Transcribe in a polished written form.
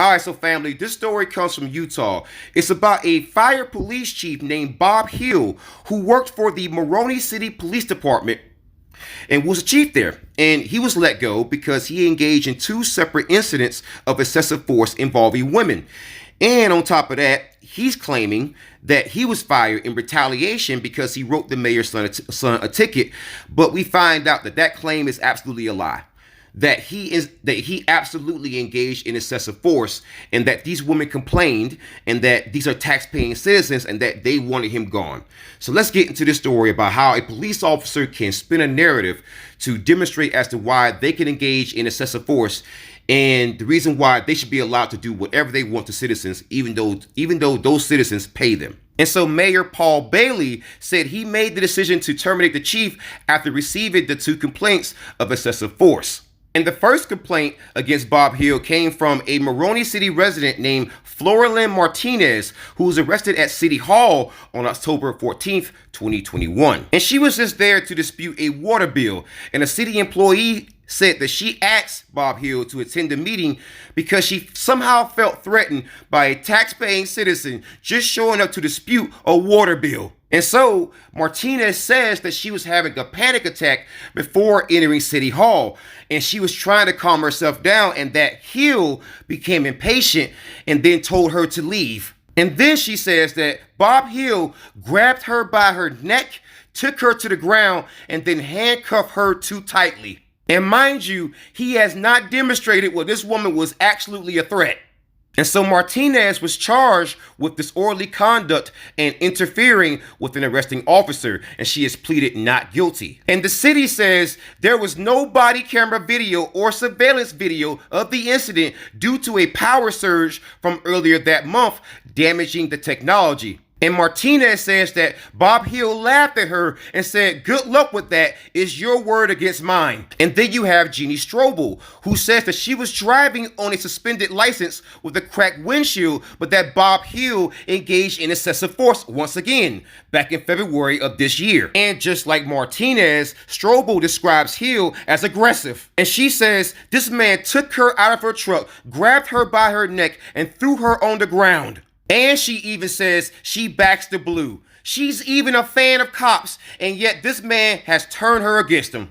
All right, so family, this story comes from Utah. It's about a fire police chief named Bob Hill who worked for the Moroni City Police Department and was a chief there. And he was let go because he engaged in two separate incidents of excessive force involving women. And on top of that, he's claiming that he was fired in retaliation because he wrote the mayor's son a ticket. But we find out that that claim is absolutely a lie. That he absolutely engaged in excessive force, and that these women complained, and that these are tax-paying citizens, and that they wanted him gone. So let's get into this story about how a police officer can spin a narrative to demonstrate as to why they can engage in excessive force, and the reason why they should be allowed to do whatever they want to citizens, even though those citizens pay them. And so Mayor Paul Bailey said he made the decision to terminate the chief after receiving the two complaints of excessive force. And the first complaint against Bob Hill came from a Moroni City resident named Floralyn Martinez, who was arrested at City Hall on October 14th, 2021. And she was just there to dispute a water bill. And a city employee said that she asked Bob Hill to attend the meeting because she somehow felt threatened by a tax-paying citizen just showing up to dispute a water bill. And so Martinez says that she was having a panic attack before entering City Hall, and she was trying to calm herself down, and that Hill became impatient and then told her to leave. And then she says that Bob Hill grabbed her by her neck, took her to the ground, and then handcuffed her too tightly. And mind you, he has not demonstrated whether this woman was absolutely a threat. And so Martinez was charged with disorderly conduct and interfering with an arresting officer, and she has pleaded not guilty. And the city says there was no body camera video or surveillance video of the incident due to a power surge from earlier that month, damaging the technology. And Martinez says that Bob Hill laughed at her and said, "Good luck with that. It's your word against mine." And then you have Jeannie Strobel, who says that she was driving on a suspended license with a cracked windshield, but that Bob Hill engaged in excessive force once again, back in February of this year. And just like Martinez, Strobel describes Hill as aggressive. And she says this man took her out of her truck, grabbed her by her neck, and threw her on the ground. And she even says she backs the blue. She's even a fan of cops, and yet this man has turned her against him.